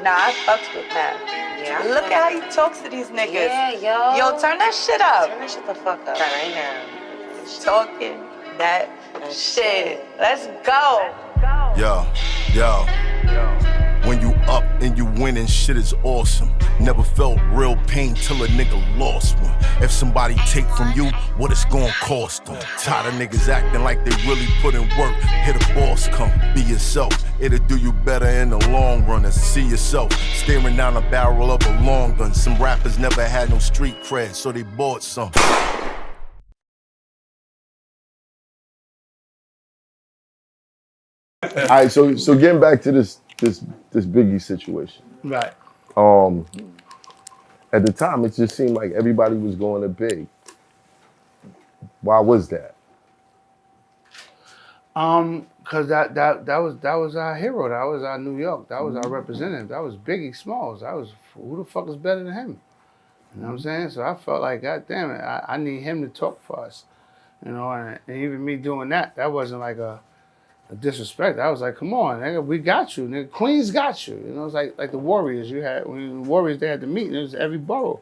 Nah, I fucks with Mac. Yeah. Look at how he talks to these niggas. Yeah, yo. Yo, turn that shit up. Turn that shit the fuck up right now. Talking that shit. Let's go. Yo. When you up and you winning, shit is awesome. Never felt real pain till a nigga lost one. If somebody take from you, what it's gonna cost them? Tired of niggas acting like they really put in work. Hear the boss come, be yourself. It'll do you better in the long run than see yourself staring down the barrel of a long gun. Some rappers never had no street cred, so they bought some. All right, so getting back to this Biggie situation. Right. At the time, it just seemed like everybody was going to Big. Why was that? Cause that was our hero. That was our New York. That was our representative. That was Biggie Smalls. That was, who the fuck is better than him? You know what I'm saying? So I felt like, God damn it, I need him to talk for us. You know, and even me doing that wasn't like a disrespect. I was like, come on, nigga, we got you, nigga. Queens got you. You know, it's like the Warriors. You had, when the Warriors, they had the meeting, it was every borough.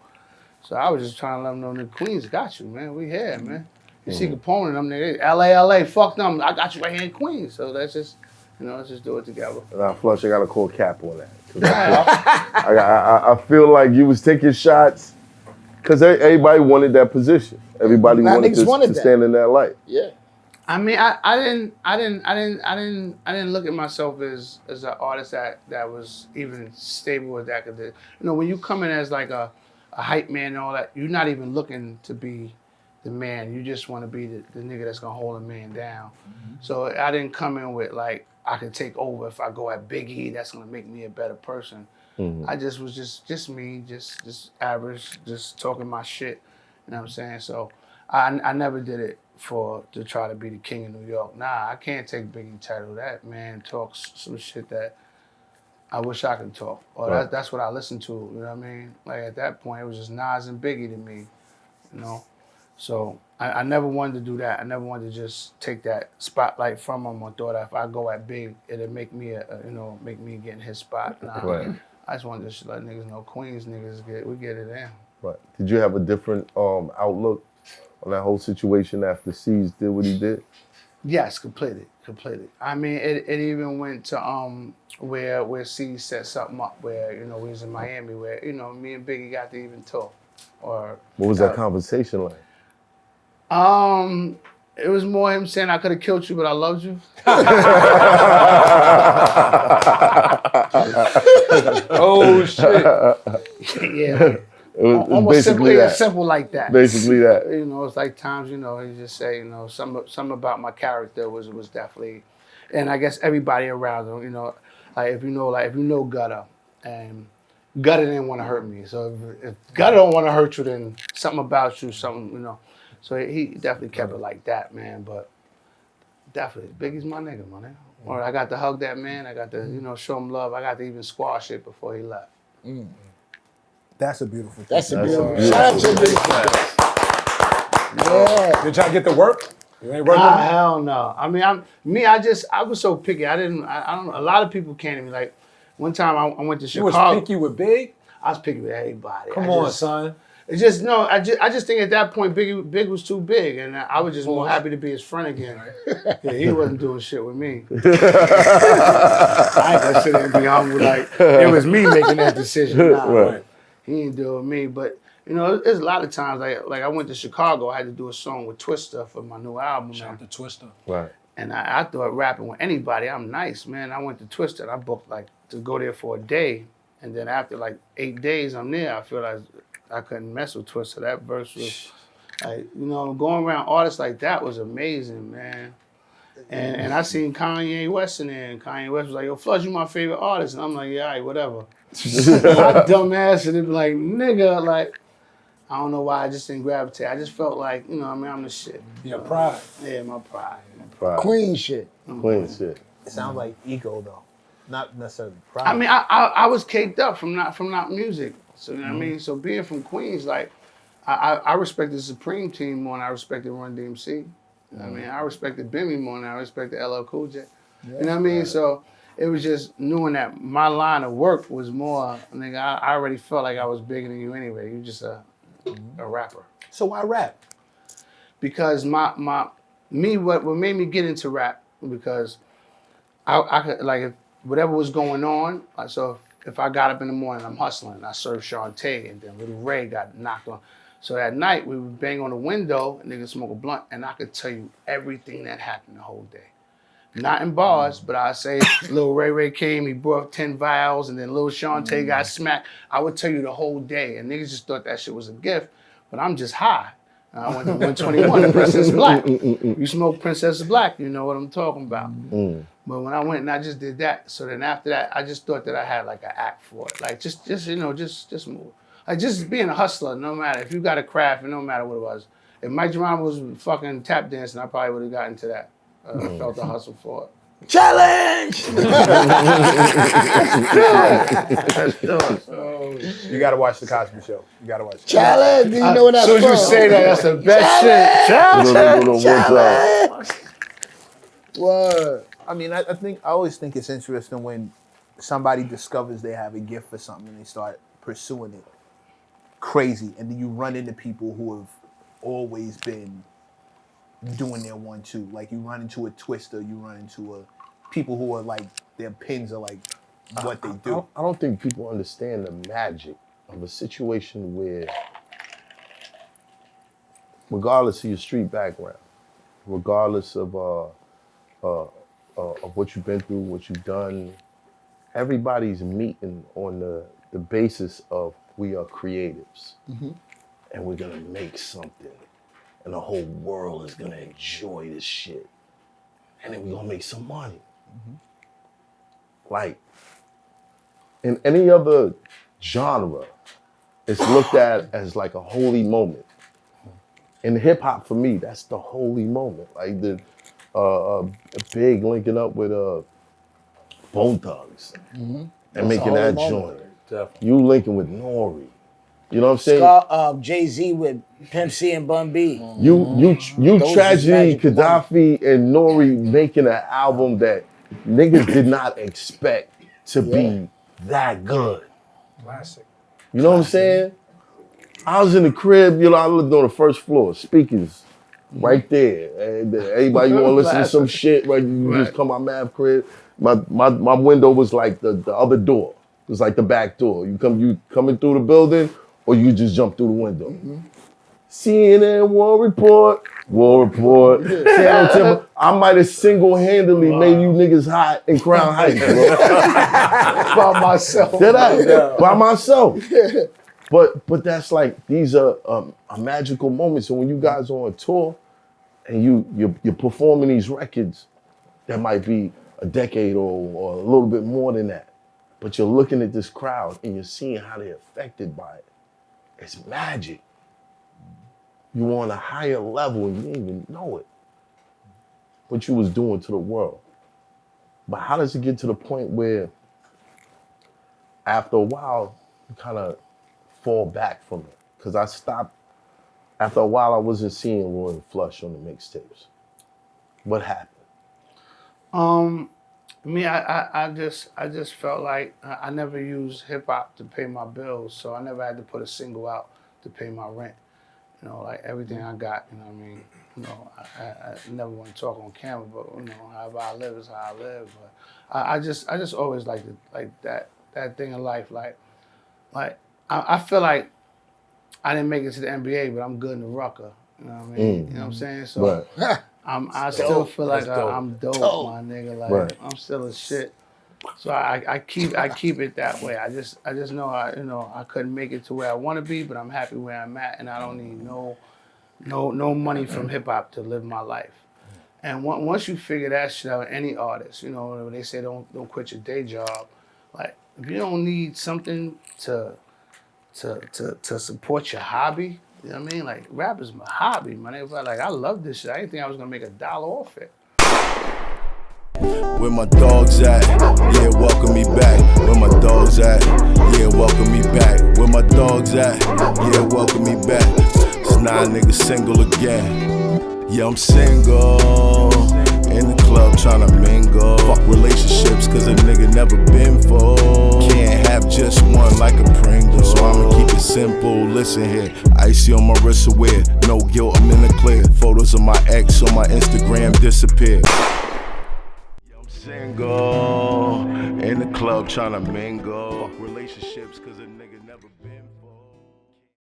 So I was just trying to let them know the Queens got you, man. We here, man. You see Capone and them niggas, LA, fuck them. I got you right here in Queens. So let's just, you know, let's just do it together. Nah, Flush, I gotta call Cap on that. I feel like you was taking shots because everybody wanted that position. Everybody wanted to stand in that light. Yeah. I mean, I didn't look at myself as an artist that was even stable with that. Cause you know, when you come in as like a hype man and all that, you're not even looking to be the man. You just want to be the nigga that's gonna hold a man down. So I didn't come in with like, I could take over if I go at Biggie, that's gonna make me a better person. I just was just me, just average, just talking my shit. You know what I'm saying? So I never did it to try to be the king of New York. Nah, I can't take Biggie title. That man talks some shit that I wish I could talk. Or that's what I listened to, you know what I mean? Like at that point, it was just Nas and Biggie to me, you know? So I never wanted to do that. I never wanted to just take that spotlight from him or thought if I go at Big, it'd make me, make me get in his spot. Nah, I just wanted to let niggas know Queens niggas, we get it in. Right. Did you have a different outlook on that whole situation after C's did what he did? Yes, completely. I mean, it even went to where C set something up where, you know, we was in Miami where, you know, me and Biggie got to even talk. Or what was that conversation like? It was more him saying I could have killed you, but I loved you. Oh shit. Yeah. It was almost simple like that. Basically that. You know, it's like times, you know, he just say, you know, some about my character was definitely, and I guess everybody around him, you know, if you know Gutter, and Gutter didn't want to hurt me. So if Gutter don't want to hurt you, then something about you, something, you know. So he definitely kept it like that, man. But definitely, Biggie's my nigga, man. Or I got to hug that man. I got to, you know, show him love. I got to even squash it before he left. That's a beautiful thing. That's a beautiful thing. Shout out to Biggie. Yeah. Did y'all get to work? You ain't working? Hell no. I mean, I was so picky. I don't know. A lot of people came to me. Like, one time I went to Chicago. You was picky with Big? I was picky with everybody. Come on, son. It's just, no, I just think at that point, Big was too big, and I was just more happy to be his friend again. Yeah, he wasn't doing shit with me. I ain't gonna sit there and be humble like, it was me making that decision. Nah, right. He ain't do it with me, but, you know, there's a lot of times, like I went to Chicago, I had to do a song with Twista for my new album. Shout out to Twista. Right. And I thought rapping with anybody, I'm nice, man. I went to Twista, and I booked, like, to go there for a day, and then after, like, 8 days I'm there, I feel like I couldn't mess with Twista. That verse was, like, you know, going around artists like that was amazing, man. And I seen Kanye West in there, and Kanye West was like, yo, Flush, you my favorite artist. And I'm like, yeah, all right, whatever. My dumb ass, and it be like, nigga, like, I don't know why I just didn't gravitate. I just felt like, you know, I mean, I'm the shit. Your pride. Yeah, my pride. Queen shit. Queen shit. It sounds like ego, though. Not necessarily pride. I mean, I was caked up from not music. So, you know what I mean? So being from Queens, like, I respected the Supreme Team more than I respected Run DMC. You know what I mean? I respected Bimmy more than I respected LL Cool J. You know what I mean? So it was just knowing that my line of work was more, nigga, I already felt like I was bigger than you anyway. You just a rapper. So why rap? Because what made me get into rap, because I could, like, if whatever was going on, so if I got up in the morning, I'm hustling, I served Shantae, and then Little Ray got knocked on. So that night, we would bang on the window, and niggas smoke a blunt, and I could tell you everything that happened the whole day. Not in bars, but I say Lil Ray came, he brought 10 vials, and then Lil Shantae got smacked. I would tell you the whole day, and niggas just thought that shit was a gift, but I'm just high. I went to 121 to Princess Black. You smoke Princess Black, you know what I'm talking about. But when I went and I just did that, so then after that, I just thought that I had like an act for it. Like just move. Like just being a hustler, no matter if you got a craft, and no matter what it was. If Mike Geronimo was fucking tap dancing, I probably would have gotten to that. Felt the hustle for it. Challenge! You gotta watch the Cosby Show. You gotta watch it. Challenge! Do you know what that's from? As soon as you say that, that's the best shit. Challenge! What? I mean, I always think it's interesting when somebody discovers they have a gift for something and they start pursuing it crazy, and then you run into people who have always been doing their 1-2. Like you run into a twister, you run into people who are like, their pins are like what they do. I don't think people understand the magic of a situation where, regardless of your street background, regardless of what you've been through, what you've done, everybody's meeting on the basis of we are creatives, and we're gonna make something, and the whole world is gonna enjoy this shit, and then we're gonna make some money. Like, in any other genre, it's looked at as like a holy moment. In hip hop, for me, that's the holy moment. Like the Big linking up with Bone Thugs and making that joint. Definitely. You linking with Nori. You know what I'm saying? Jay-Z with Pimp C and Bun B. You Tragedy, Gaddafi, and Nori making an album that niggas did not expect to be that good. Classic. You know what I'm saying? I was in the crib, you know, I lived on the first floor, speakers right there. And everybody want to listen to some shit, right? You just come my math crib. My window was like the other door. It was like the back door. You coming through the building, or you just jump through the window. CNN War Report. I might have single-handedly made you niggas hot in Crown Heights, bro. By myself. Did I? By myself. But that's like, these are magical moments. And when you guys are on tour and you're performing these records that might be a decade or a little bit more than that, but you're looking at this crowd and you're seeing how they're affected by it. It's magic. You're on a higher level and you didn't even know it. What you was doing to the world. But how does it get to the point where after a while, you kind of fall back from it? Because I stopped, after a while I wasn't seeing Royal Flush on the mixtapes. What happened? I just felt like I never used hip hop to pay my bills, so I never had to put a single out to pay my rent. You know, like everything I got, you know what I mean? You know, I never want to talk on camera, but you know, however I live is how I live. But I just always liked it, like that thing in life. Like I feel like I didn't make it to the NBA, but I'm good in the rucker. You know what I mean? You know what I'm saying? So I still feel like I'm dope, my nigga. Like I'm still a shit. So I keep it that way. I just know I couldn't make it to where I want to be, but I'm happy where I'm at, and I don't need no money from hip hop to live my life. And once you figure that shit out, any artist, you know, they say don't quit your day job. Like if you don't need something to support your hobby, you know what I mean? Like rap is my hobby, man. Like I love this shit. I didn't think I was gonna make $1 off it. Where my dogs at? Yeah, welcome me back. Where my dogs at? Yeah, welcome me back. Where my dogs at? Yeah, welcome me back. It's 9 niggas single again. Yeah, I'm single. In the club tryna mingle. Fuck relationships, cause a nigga simple, listen here. Icy on my wrist aware, no guilt, I'm in the clear. Photos of my ex on my Instagram disappear. I'm single, in the club tryna mingle. Relationships cause a nigga